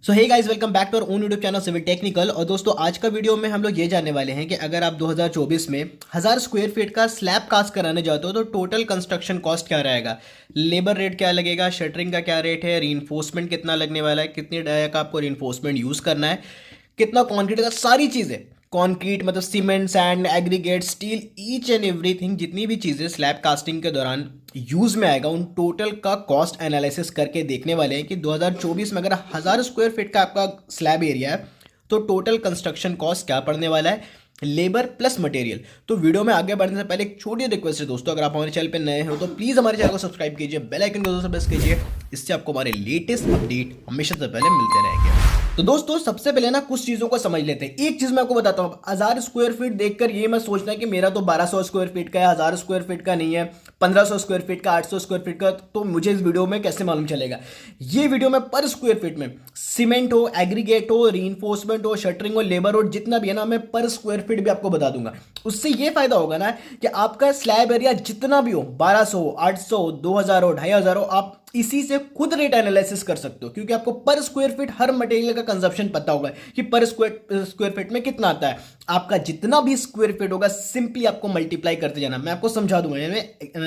So hey guys, welcome back to our own YouTube channel civil technical. और दोस्तों, आज का वीडियो में हम लोग ये जानने वाले हैं कि अगर आप 2024 में 1000 स्क्वायर फीट का स्लैब कास्ट कराने जाते हो तो टोटल कंस्ट्रक्शन कॉस्ट क्या रहेगा, लेबर रेट क्या लगेगा, शटरिंग का क्या रेट है, रीइंफोर्समेंट कितना लगने वाला है, कितनी डाया का आपको रीइंफोर्समेंट यूज़ करना है, कितना कॉन्क्रीट का, सारी चीज़ें, कॉन्क्रीट मतलब cement, sand, aggregate, steel, each and everything, जितनी भी चीज़ें स्लैब कास्टिंग के दौरान यूज़ में आएगा उन टोटल का कॉस्ट एनालिसिस करके देखने वाले हैं कि 2024 में अगर 1000 स्क्वायर फीट का आपका स्लैब एरिया है तो टोटल कंस्ट्रक्शन कॉस्ट क्या पड़ने वाला है, लेबर प्लस मटेरियल। तो वीडियो में आगे बढ़ने से पहले एक छोटी रिक्वेस्ट है दोस्तों, अगर आप हमारे चैनल पे नए हो तो प्लीज़ हमारे चैनल को सब्सक्राइब कीजिए, बेल आइकन को दोस्तों प्रेस कीजिए, इससे आपको हमारे लेटेस्ट अपडेट हमेशा से पहले मिलते रहेंगे। तो दोस्तों, सबसे पहले ना कुछ चीज़ों को समझ लेते हैं। एक चीज़ मैं आपको बताता हूँ, 1000 स्क्वायर फीट देखकर ये मत सोचना कि मेरा तो 1200 स्क्वायर फीट का है, 1000 स्क्वायर फीट का नहीं है, 1500 स्क्वायर फीट का, 800 स्क्वायर फीट का, तो मुझे इस वीडियो में कैसे मालूम चलेगा। ये वीडियो में पर स्क्वायर फीट में सीमेंट हो, एग्रीगेट हो, रीइंफोर्समेंट हो, शटरिंग हो, लेबर हो, जितना भी है ना, मैं पर स्क्वायर फीट भी आपको बता दूंगा। उससे ये फायदा होगा ना कि आपका स्लैब एरिया जितना भी हो, 1200 हो, 800 हो, 2000 हो, 2500 हो, आप इसी से खुद रेट एनालिसिस कर सकते हो, क्योंकि आपको पर स्क्वायर फीट हर मटेरियल का कंजप्शन पता होगा कि पर स्क्वायर फीट में कितना आता है। आपका जितना भी स्क्वायर फीट होगा सिंपली आपको मल्टीप्लाई करते जाना। मैं आपको समझा दूंगा,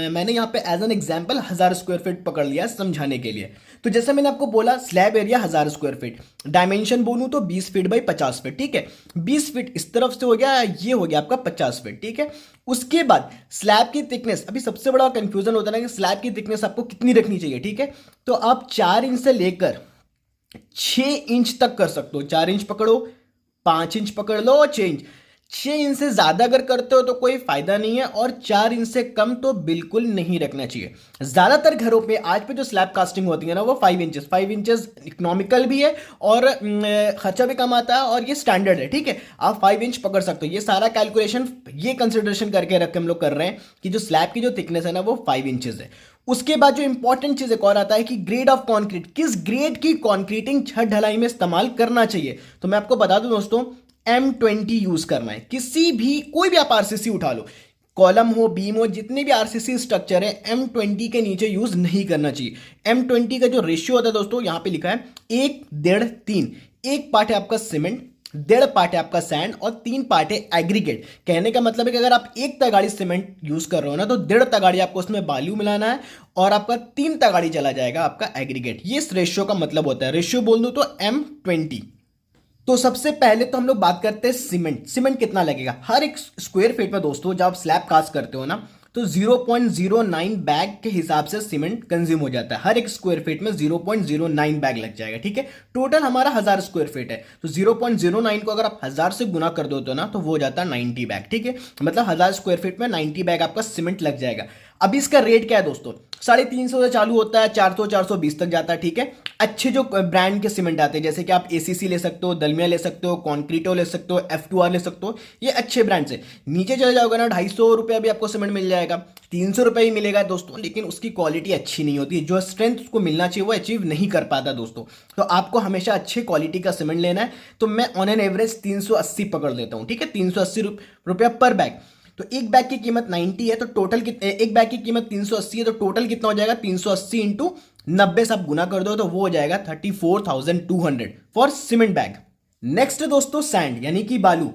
मैंने यहाँ पे as an example 1000 square feet पकड़ लिया समझाने के लिए। तो जैसे मैंने आपको बोला, slab area 1000 square feet, dimension बोलूँ तो 20 फीट बाई 50 फीट, ठीक है। 20 फीट इस तरफ से हो गया, ये हो गया आपका 50 फीट, ठीक है। उसके बाद स्लैब की थिकनेस, अभी सबसे बड़ा कंफ्यूजन होता है ना कि स्लैब की थिकनेस आपको कितनी रखनी चाहिए, ठीक है। तो आप 4 इंच से लेकर 6 इंच तक कर सकते हो। 4 इंच पकड़ो, 5 इंच पकड़ लो और 6 इंच। 6 इंच से ज़्यादा अगर करते हो तो कोई फायदा नहीं है, और 4 इंच से कम तो बिल्कुल नहीं रखना चाहिए। ज़्यादातर घरों पे आज पे जो स्लैब कास्टिंग होती है ना, वो 5 इंचेस इकोनॉमिकल भी है और खर्चा भी कम आता है, और ये स्टैंडर्ड है, ठीक है। आप 5 इंच पकड़ सकते हो। ये सारा कैलकुलेशन, ये कंसिडरेशन करके रख के हम लोग कर रहे हैं कि जो स्लैब की जो थिकनेस है ना, वो 5 इंचेस है। उसके बाद जो इंपॉर्टेंट चीज एक और आता है कि ग्रेड ऑफ कंक्रीट, किस ग्रेड की कंक्रीटिंग छत ढलाई में इस्तेमाल करना चाहिए। तो मैं आपको बता दूं दोस्तों, M20 यूज करना है। किसी भी, कोई भी आप आरसीसी उठा लो, कॉलम हो, बीम हो, जितने भी आरसीसी स्ट्रक्चर है, M20 के नीचे यूज नहीं करना चाहिए। M20 का जो रेशियो होता है दोस्तों, यहां पे लिखा है 1:3। एक पार्ट है आपका सीमेंट, 1.5 पार्ट है आपका सैंड, और 3 पार्ट है एग्रीगेट। कहने का मतलब है कि अगर आप 1 तगाड़ी सीमेंट यूज कर रहे हो ना, तो 1.5 तगाड़ी आपको उसमें बालू मिलाना है, और आपका 3 तगाड़ी चला जाएगा आपका एग्रीगेट। ये इस रेशियो का मतलब होता है। रेशियो बोल दूं तो M20। तो सबसे पहले तो हम लोग बात करते हैं सीमेंट। सीमेंट कितना लगेगा हर एक स्क्वायर फीट में दोस्तों। जब आप स्लैब कास्ट करते हो ना, तो 0.09 बैग के हिसाब से सीमेंट कंज्यूम हो जाता है। हर एक स्क्वायर फीट में 0.09 बैग लग जाएगा, ठीक है। टोटल हमारा 1000 स्क्वायर फीट है, तो 0.09 को अगर आप 1000 से गुना कर दो तो ना, तो वो हो जाता है 90 बैग, ठीक है। मतलब 1000 स्क्वायर फीट में 90 बैग आपका सीमेंट लग जाएगा। अभी इसका रेट क्या है दोस्तों, 350 से चालू होता है, 400 420 तक जाता है, ठीक है। अच्छे जो ब्रांड के सीमेंट आते हैं, जैसे कि आप एसीसी ले सकते हो, दलमिया ले सकते हो, कॉन्क्रीटो ले सकते हो, F2R ले सकते हो, ये अच्छे ब्रांड से। नीचे चले जाओगे ना, 250 रुपया भी आपको सीमेंट मिल जाएगा, 300 रुपये ही मिलेगा दोस्तों, लेकिन उसकी क्वालिटी अच्छी नहीं होती। जो स्ट्रेंथ उसको मिलना चाहिए वो अचीव नहीं कर पाता दोस्तों। तो आपको हमेशा अच्छे क्वालिटी का सीमेंट लेना है। तो मैं ऑन एन एवरेज 380 पकड़ लेता हूँ, ठीक है। 380 रुपया पर बैग। तो एक बैग की कीमत 90 है, तो टोटल एक बैग की कीमत 380 है, तो टोटल कितना हो जाएगा, 380 इंटू 90 से आप गुना कर दो तो वो हो जाएगा 34,200 फॉर सीमेंट बैग। नेक्स्ट दोस्तों, सैंड यानी कि बालू।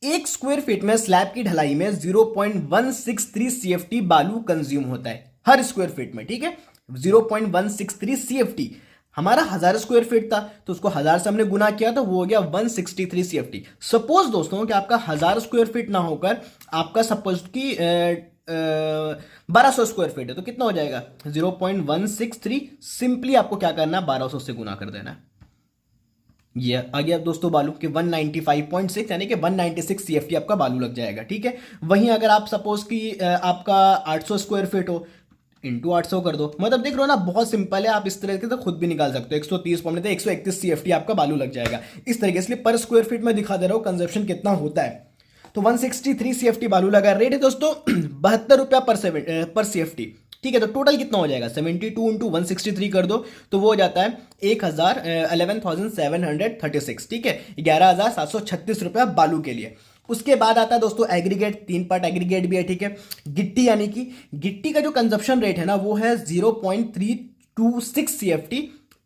एक स्क्वायर फीट में स्लैब की ढलाई में 0.163 CFT बालू कंज्यूम होता है हर स्क्वायर फीट में, ठीक है। 0.163 CFT। हमारा 1000 स्क्वायर फीट था, तो उसको 1000 से हमने गुना किया तो वो हो गया 163 CFT। सपोज दोस्तों कि आपका 1000 स्क्वायर फीट ना होकर आपका सपोज कि 1200 स्क्वायर फीट है, तो कितना हो जाएगा 0.163। सिंपली आपको क्या करना है, 1200 से गुना कर देना है। ये आ गया दोस्तों बालू के 195.6, यानी कि 196 CFT आपका बालू लग जाएगा, ठीक है। वहीं अगर आप सपोज कि आपका 800 स्क्वायर फीट हो, इंटू 800 कर दो, मतलब देख रहे हो ना, बहुत सिंपल है। आप इस तरीके से खुद भी निकाल सकते हो। 130 पॉइंट 131 CFT आपका बालू लग जाएगा इस तरीके से। पर स्क्वायर फीट में दिखा दे रहा हूँ कंजप्शन कितना होता है। तो 163 CFT बालू लगा। रेट है दोस्तों 72 रुपया पर CFT, ठीक है। तो टोटल कितना हो जाएगा, 72 इंटू 163 कर दो तो वो हो जाता है 11,736, ठीक है। 11,736 रुपया बालू के लिए। उसके बाद आता है दोस्तों एग्रीगेट। 3 पार्ट एग्रीगेट भी है, ठीक है। गिट्टी, यानी कि गिट्टी का जो कंजप्शन रेट है ना, वो है 0.326 CFT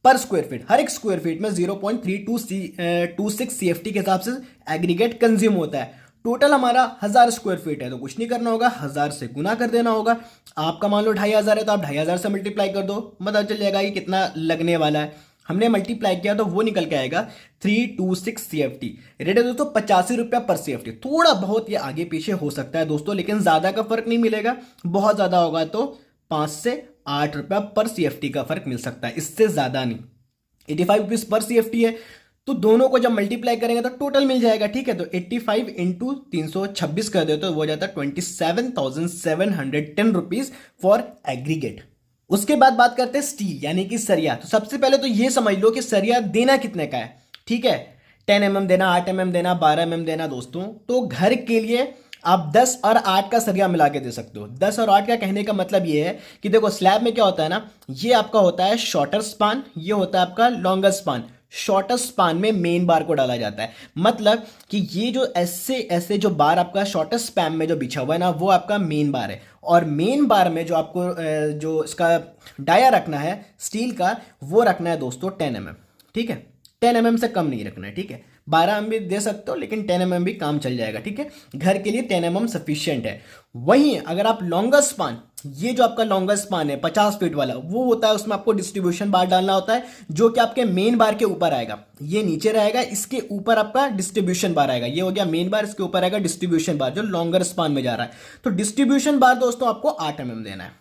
पर स्क्वायर फीट, हर एक स्क्वायर फीट में 0.3226 CFT के हिसाब से एग्रीगेट कंज्यूम होता है। टोटल हमारा 1000 स्क्वायर फीट है, तो कुछ नहीं करना होगा, 1000 से गुना कर देना होगा। आपका मान लो 2500 है, तो आप 2500 से मल्टीप्लाई कर दो, पता चल जाएगा कि कितना लगने वाला है। हमने मल्टीप्लाई किया तो वो निकल के आएगा 326 CFT। रेट है दोस्तों 85 रुपया पर CFT। थोड़ा बहुत ये आगे पीछे हो सकता है दोस्तों, लेकिन ज़्यादा का फर्क नहीं मिलेगा। बहुत ज़्यादा होगा तो 5 से 8 रुपया पर CFT का फर्क मिल सकता है, इससे ज़्यादा नहीं। 85 रुपीज़ पर CFT है, तो दोनों को जब मल्टीप्लाई करेंगे तो टोटल मिल जाएगा, ठीक है। तो 85 इंटू 326 कर दे तो वो हो जाता है 27,710 रुपीज़ फॉर एग्रीगेट। उसके बाद बात करते हैं स्टील यानी कि सरिया। तो सबसे पहले तो ये समझ लो कि सरिया देना कितने का है, ठीक है। 10 mm देना, 8 mm देना, 12 mm देना दोस्तों। तो घर के लिए आप 10 और 8 का सरिया मिला के दे सकते हो। 10 और 8 का कहने का मतलब ये है कि देखो स्लैब में क्या होता है ना, ये आपका होता है शॉर्टर स्पान, ये होता है आपका लॉन्गर स्पान। शॉर्टर स्पान में मेन बार को डाला जाता है, मतलब कि ये जो ऐसे ऐसे जो बार आपका शॉर्टर स्पैन में जो बिछा हुआ है ना, वो आपका मेन बार है। और मेन बार में जो आपको जो इसका डाया रखना है स्टील का, वो रखना है दोस्तों 10 mm, ठीक है। 10 mm से कम नहीं रखना है, ठीक है। 12 mm भी दे सकते हो, लेकिन 10 mm भी काम चल जाएगा, ठीक है। घर के लिए 10 mm सफिशियंट है। वहीं अगर आप लॉन्गर स्पान, ये जो आपका लॉन्गर स्पान है 50 फीट वाला, वो होता है, उसमें आपको डिस्ट्रीब्यूशन बार डालना होता है, जो कि आपके मेन बार के ऊपर आएगा। ये नीचे रहेगा, इसके ऊपर आपका डिस्ट्रीब्यूशन बार आएगा। ये हो गया मेन बार, इसके ऊपर आएगा डिस्ट्रीब्यूशन बार, जो लॉन्गर स्पान में जा रहा है। तो डिस्ट्रीब्यूशन बार दोस्तों आपको 8 mm देना है,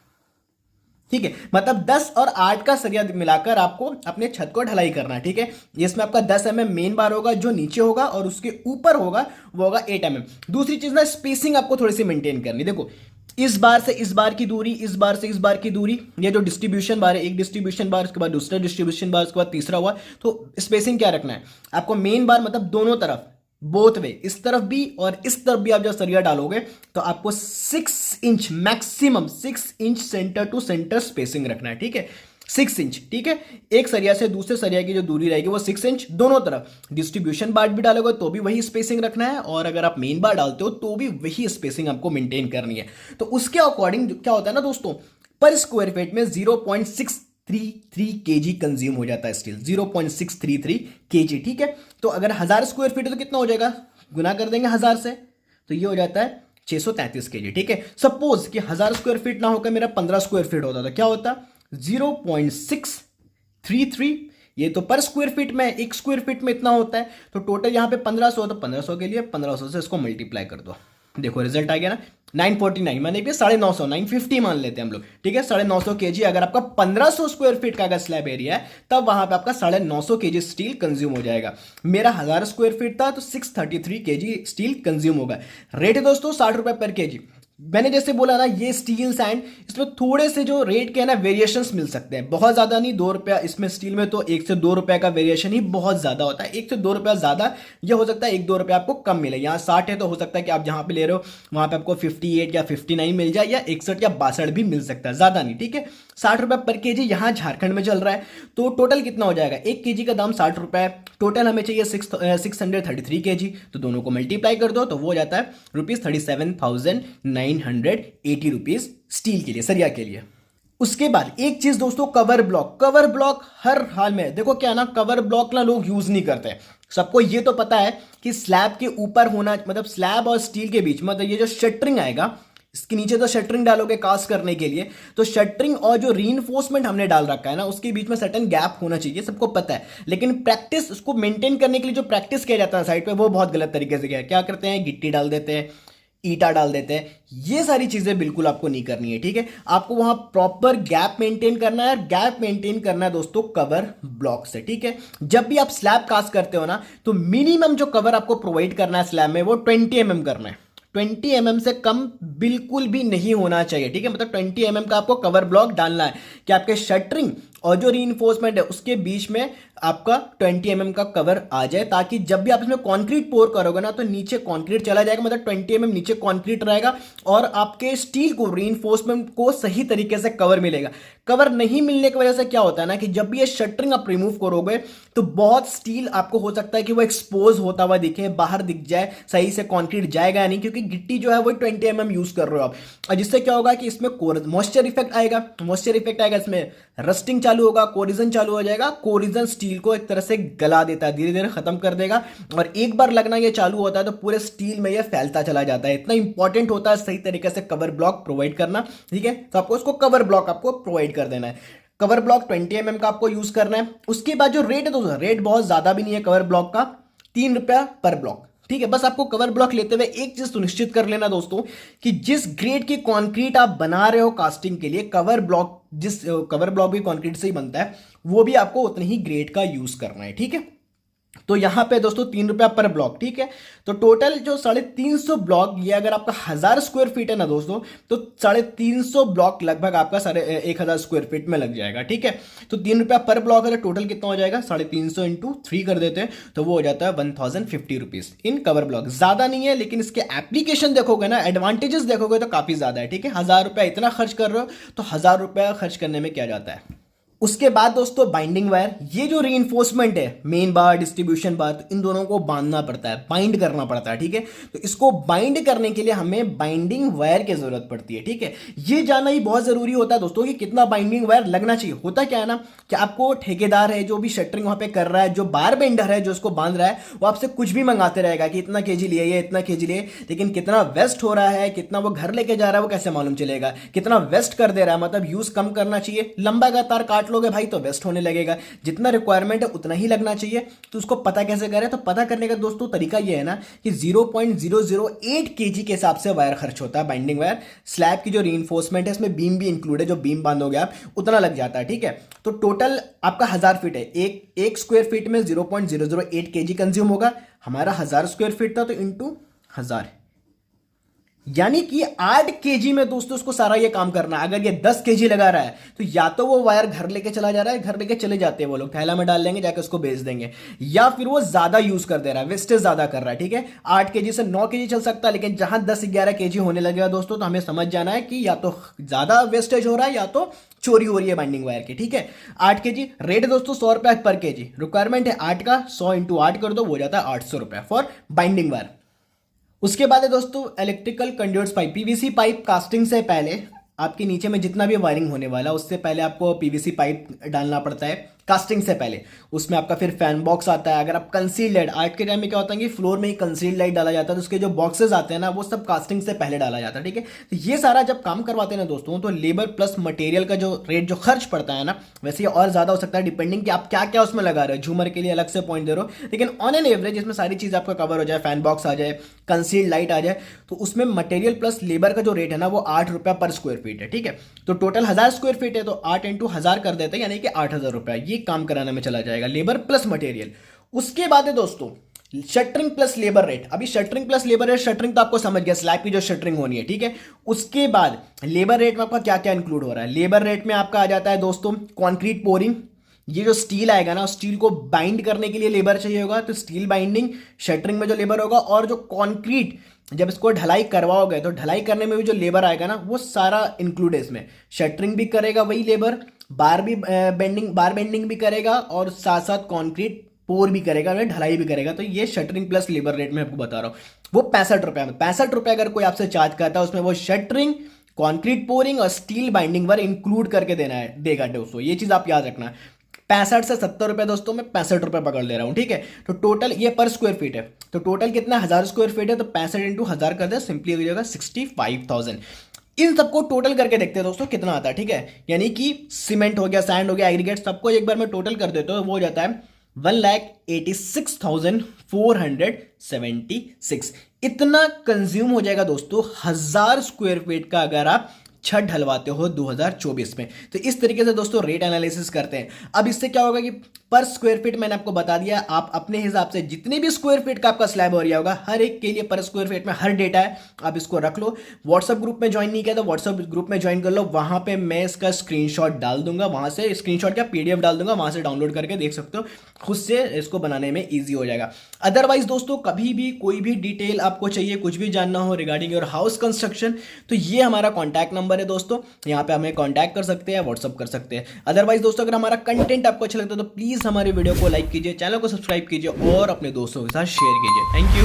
ठीक है। मतलब 10 और 8 का सरिया मिलाकर आपको अपने छत को ढलाई करना है, ठीक है। इसमें आपका 10 mm मेन बार होगा जो नीचे होगा, और उसके ऊपर होगा वो होगा 8 mm। दूसरी चीज ना, स्पेसिंग आपको थोड़ी सी मेंटेन करनी। देखो इस बार से इस बार की दूरी, इस बार से इस बार की दूरी, ये जो डिस्ट्रीब्यूशन बार है, एक डिस्ट्रीब्यूशन बार, उसके बाद दूसरा डिस्ट्रीब्यूशन बार, उसके बाद तीसरा हुआ। तो स्पेसिंग क्या रखना है आपको, मेन बार मतलब दोनों तरफ, बोथ वे, इस तरफ भी और इस तरफ भी आप जब सरिया डालोगे तो आपको 6 inch, maximum 6 inch center to center spacing रखना है, ठीक है। 6 इंच, ठीक है। एक सरिया से दूसरे सरिया की जो दूरी रहेगी वो 6 इंच दोनों तरफ। डिस्ट्रीब्यूशन बार भी डालोगे तो भी वही स्पेसिंग रखना है, और अगर आप मेन बार डालते हो तो भी वही स्पेसिंग आपको मेंटेन करनी है। तो उसके अकॉर्डिंग क्या होता है ना दोस्तों, पर स्क्वायर फीट में 0.633 kg कंज्यूम हो जाता है स्टील, 0.633 kg, ठीक है। तो अगर 1000 स्क्वायर फीट है तो कितना हो जाएगा, गुना कर देंगे 1000 से, तो ये हो जाता है 633 kg, ठीक है। सपोज कि 1000 स्क्वायर फीट ना होकर मेरा 15 स्क्वायर फीट होता, तो क्या होता, 0.633, ये तो पर स्क्वायर फीट में, एक स्क्वायर फीट में इतना होता है। तो टोटल यहाँ पे 1500, तो 1500 के लिए 1500 से इसको मल्टीप्लाई कर दो, देखो रिजल्ट आ गया ना 949, मैंने भी 950, 950 मान लेते हैं हम लोग, ठीक है। 950 kg अगर आपका 1500 स्क्वायर फीट का अगर स्लैब एरिया है, तब वहां पे आपका 950 kg स्टील कंज्यूम हो जाएगा। मेरा 1000 स्क्वायर फीट था तो 633 kg स्टील कंज्यूम होगा। रेट है दोस्तों 60 रुपए पर kg। मैंने जैसे बोला ना, ये स्टील सैंड, इसमें थोड़े से जो रेट के है ना वेरिएशंस मिल सकते हैं, बहुत ज्यादा नहीं, 2 रुपया इसमें स्टील में तो 1 से 2 रुपए का वेरिएशन ही बहुत ज्यादा होता है। 1 से 2 रुपया ज्यादा, यह हो सकता है 1-2 रुपया आपको कम मिले। यहाँ 60 है तो हो सकता है कि आप जहां पे ले रहे हो वहां पे आपको 58 या 59 मिल जाए, या 61 या 62 भी मिल सकता है, ज्यादा नहीं, ठीक है। 60 रुपए पर kg यहाँ झारखंड में चल रहा है। तो टोटल कितना हो जाएगा, 1 kg का दाम 60 रुपए है, टोटल हमें चाहिए 633 kg, तो दोनों को मल्टीप्लाई कर दो तो वो हो जाता है ₹37,980 रुपीज स्टील के लिए, सरिया के लिए। उसके बाद एक चीज दोस्तों, कवर ब्लॉक। कवर ब्लॉक हर हाल में, देखो क्या ना, कवर ब्लॉक ना लोग यूज नहीं करते। सबको ये तो पता है कि स्लैब के ऊपर होना, मतलब स्लैब और स्टील के बीच, मतलब ये जो शटरिंग आएगा, इसके नीचे तो शटरिंग डालोगे कास्ट करने के लिए, तो शटरिंग और जो रीइंफोर्समेंट हमने डाल रखा है ना, उसके बीच में सर्टेन गैप होना चाहिए, सबको पता है। लेकिन प्रैक्टिस, उसको मेंटेन करने के लिए जो प्रैक्टिस किया जाता है साइड पे, वो बहुत गलत तरीके से किया है। क्या करते हैं, गिट्टी डाल देते हैं, ईटा डाल देते हैं। ये सारी चीजें बिल्कुल आपको नहीं करनी है, ठीक है। आपको वहां प्रॉपर गैप मेंटेन करना है, और गैप मेंटेन करना है दोस्तों कवर ब्लॉक से, ठीक है। जब भी आप स्लैब कास्ट करते हो ना, तो मिनिमम जो कवर आपको प्रोवाइड करना है स्लैब में, वो 20 mm करना है। 20 mm से कम बिल्कुल भी नहीं होना चाहिए, ठीक है। मतलब 20 mm का आपको कवर ब्लॉक डालना है कि आपके शटरिंग और जो रीइंफोर्समेंट है उसके बीच में आपका 20 mm का कवर आ जाए, ताकि जब भी आप इसमें कंक्रीट पोर करोगे ना, तो नीचे कंक्रीट चला जाएगा, मतलब 20 mm नीचे कंक्रीट रहेगा, और आपके स्टील को, रीइंफोर्समेंट को सही तरीके से कवर मिलेगा। कवर नहीं मिलने की वजह से क्या होता है ना, कि जब भी ये शटरिंग आप रिमूव करोगे तो बहुत स्टील आपको हो सकता है कि वो एक्सपोज होता हुआ दिखे, बाहर दिख जाए, सही से कंक्रीट जाएगा नहीं, क्योंकि गिट्टी जो है वो 20 mm यूज कर रहे हो आप। और जिससे क्या होगा कि इसमें मॉइस्चर इफेक्ट आएगा, मॉइस्चर इफेक्ट आएगा इसमें, रस्टिंग चालू होगा, कोरिजन चालू हो जाएगा। कोरिजन स्टील को एक तरह से गला देता है, धीरे धीरे खत्म कर देगा, और एक बार लगना ये चालू होता है तो पूरे स्टील में ये फैलता चला जाता है। इतना इंपॉर्टेंट होता है सही तरीके से कवर ब्लॉक प्रोवाइड करना, ठीक है। तो आपको उसको कवर ब्लॉक आपको प्रोवाइड कर देना है। कवर ब्लॉक 20 mm का आपको यूज करना है। उसके बाद जो रेट है दोस्तों, रेट बहुत ज्यादा भी नहीं है कवर ब्लॉक का, 3 रुपया पर ब्लॉक, ठीक है। बस आपको कवर ब्लॉक लेते हुए एक चीज सुनिश्चित कर लेना दोस्तों कि जिस ग्रेड की कंक्रीट आप बना रहे हो कास्टिंग के लिए, कवर ब्लॉक जिस कवर ब्लॉक भी कंक्रीट से ही बनता है, वो भी आपको उतने ही ग्रेड का यूज करना है, ठीक है। तो यहां पे दोस्तों 3 रुपया पर ब्लॉक, ठीक है। तो टोटल जो 350 ब्लॉक, ये अगर आपका 1000 स्क्वायर फीट है ना दोस्तों, तो 350 ब्लॉक लगभग आपका 1000 स्क्वायर फीट में लग जाएगा, ठीक है। तो 3 रुपया पर ब्लॉक है, तो टोटल कितना हो जाएगा, 350 इंटू 3 कर देते हैं तो वो हो जाता है 1050 रुपीज इन कवर ब्लॉक। ज्यादा नहीं है, लेकिन इसके एप्लीकेशन देखोगे ना, एडवांटेजेस देखोगे तो काफी ज्यादा है, ठीक है। 1000 रुपया इतना खर्च कर रहे हो तो 1000 रुपया खर्च करने में क्या जाता है। उसके बाद दोस्तों बाइंडिंग वायर, ये जो रीइंफोर्समेंट है, मेन बार डिस्ट्रीब्यूशन बार, तो इन दोनों को बांधना पड़ता है, बाइंड करना पड़ता है, ठीक है। तो इसको बाइंड करने के लिए हमें बाइंडिंग वायर की जरूरत पड़ती है, ठीक है। ये जानना ही बहुत जरूरी होता है दोस्तों कि कितना बाइंडिंग वायर लगना चाहिए। होता क्या है ना कि आपको ठेकेदार है जो भी शटरिंग वहां पे कर रहा है, जो बार बेंडर है जो इसको बांध रहा है, वो आपसे कुछ भी मंगाते रहेगा कि इतना केजी लिए, ये इतना केजी लिए, लेकिन कितना वेस्ट हो रहा है, कितना वो घर लेके जा रहा है, वो कैसे मालूम चलेगा। कितना वेस्ट कर दे रहा है, मतलब यूज कम करना चाहिए। लंबा का तार काट लोगे भाई तो वेस्ट होने लगेगा, जितना रिक्वायरमेंट है उतना ही लगना चाहिए। तो उसको पता कैसे करें, तो पता करने का दोस्तों तरीका ये है ना कि 0.008 केजी के हिसाब से वायर खर्च होता है बाइंडिंग वायर। स्लैब की जो रीइंफोर्समेंट है इसमें बीम भी इंक्लूड है, जो बीम बांधोगे आप उतना लग जाता है, ठीक है। तो टोटल आपका 1000 फीट है, एक स्क्वायर फीट में 0.008 केजी कंज्यूम होगा। हमारा 1000 स्क्वायर फीट था तो इंटू 1000, यानी कि 8 केजी में दोस्तों उसको सारा ये काम करना है। अगर ये 10 केजी लगा रहा है तो या तो वो वायर घर लेके चला जा रहा है, घर लेके चले जाते हैं वो लोग, थैला में डाल लेंगे, जाके उसको बेच देंगे, या फिर वो ज्यादा यूज कर दे रहा है, वेस्टेज ज्यादा कर रहा है, ठीक है। 8 केजी से 9 केजी चल सकता है, लेकिन जहां 10-11 केजी होने लगेगा दोस्तों, तो हमें समझ जाना है कि या तो ज्यादा वेस्टेज हो रहा है या तो चोरी हो रही है बाइंडिंग वायर की, ठीक है। 8 केजी रेट दोस्तों 100 रुपया पर केजी, रिक्वायरमेंट है 8 का, 100 इंटू 8 कर दो, वो जाता है 800 रुपया फॉर बाइंडिंग वायर। उसके बाद है दोस्तों electrical conduits pipe, PVC pipe. Casting से पहले आपके नीचे में जितना भी वायरिंग होने वाला, उससे पहले आपको पीवीसी पाइप डालना पड़ता है कास्टिंग से पहले। उसमें आपका फिर फैन बॉक्स आता है। अगर आप कंसील्ड लाइट, आज के टाइम में क्या होता है कि फ्लोर में ही कंसील्ड लाइट डाला जाता है, तो उसके जो बॉक्सेस आते हैं ना, वो सब कास्टिंग से पहले डाला जाता है, ठीक है। तो ये सारा जब काम करवाते हैं ना दोस्तों, तो लेबर प्लस मटेरियल का जो रेट जो खर्च पड़ता है ना, वैसे और ज्यादा हो सकता है, डिपेंडिंग कि आप क्या क्या उसमें लगा रहे हो। झूमर के लिए अलग से पॉइंट दे रहे हो, लेकिन ऑन एन एवरेज इसमें सारी चीज आपका कवर हो जाए, फैन बॉक्स आ जाए, कंसील्ड लाइट आ जाए, तो उसमें मटेरियल प्लस लेबर का जो रेट है ना, वो 8 रुपया पर स्क्वायर फीट है, ठीक है। तो टोटल 1000 स्क्वायर फीट है, तो 8 इंटू 1000 कर देते हैं, यानी कि 8000 रुपया ये काम कराने में चला जाएगा, लेबर प्लस मटेरियल। उसके बाद है दोस्तों शटरिंग प्लस लेबर रेट। अभी shuttering plus labour rate, shuttering तो आपको समझ गया, स्लैब की जो शटरिंग होनी है, ठीक है। उसके बाद लेबर रेट में आपका क्या क्या इंक्लूड हो रहा है। लेबर रेट में आपका आ जाता है दोस्तों कंक्रीट पोरिंग, ये जो स्टील आएगा ना, स्टील को बाइंड करने के लिए लेबर चाहिए होगा, तो स्टील बाइंडिंग शटरिंग में जो लेबर होगा, और जो कंक्रीट जब इसको ढलाई करवाओगे तो ढलाई करने में भी जो लेबर आएगा ना, वो सारा इंक्लूड है इसमें। शटरिंग भी करेगा वही लेबर, बार बेंडिंग भी करेगा, और साथ साथ कंक्रीट पोर भी करेगा, ढलाई भी करेगा। तो ये शटरिंग प्लस लेबर रेट में आपको बता रहा हूँ, वो 65 रुपया में। 65 रुपया अगर कोई आपसे चार्ज करता है, उसमें वो शटरिंग, कंक्रीट पोरिंग और स्टील बाइंडिंग पर इंक्लूड करके देगा दोस्तों। ये चीज आप याद रखना। 65 से 70 रुपए दोस्तों, मैं 65 रुपए पकड़ ले रहा हूं, ठीक है। तो टोटल ये पर स्क्वायर फीट है, तो टोटल कितना 1000 स्क्वायर फीट है, तो 65 इंटू 1000 कर दे, सिंपली हो जाएगा 65,000। इन सबको टोटल करके देखते हैं दोस्तों कितना आता है, ठीक है। यानी कि सीमेंट हो गया, सैंड हो गया, एग्रीगेट, सबको एक बार में टोटल कर देते हो, वो हो जाता है 1,86,476। इतना कंज्यूम हो जाएगा दोस्तों 1000 स्क्वायर फीट का, अगर आप छत ढलवाते हो 2024 में। तो इस तरीके से दोस्तों रेट एनालिसिस करते हैं। अब इससे क्या होगा कि पर स्क्वायर फीट मैंने आपको बता दिया, आप अपने हिसाब से जितने भी स्क्वायर फीट का आपका स्लैब एरिया होगा, हर एक के लिए पर स्क्वायर फीट में हर डेटा है, आप इसको रख लो। व्हाट्सएप ग्रुप में ज्वाइन नहीं किया तो व्हाट्सएप ग्रुप में ज्वाइन कर लो, वहां पे मैं इसका स्क्रीनशॉट डाल दूंगा, वहां से स्क्रीनशॉट का पीडीएफ डाल दूंगा, वहां से डाउनलोड करके देख सकते हो, खुद से इसको बनाने में ईजी हो जाएगा। अदरवाइज दोस्तों कभी भी कोई भी डिटेल आपको चाहिए, कुछ भी जानना हो रिगार्डिंग योर हाउस कंस्ट्रक्शन, तो ये हमारा कॉन्टैक्ट नंबर है दोस्तों, यहाँ पे हमें कांटेक्ट कर सकते हैं, व्हाट्सअप कर सकते हैं। अदरवाइज दोस्तों अगर हमारा कंटेंट आपको अच्छा लगता है तो प्लीज हमारे वीडियो को लाइक कीजिए, चैनल को सब्सक्राइब कीजिए और अपने दोस्तों के साथ शेयर कीजिए। Thank you.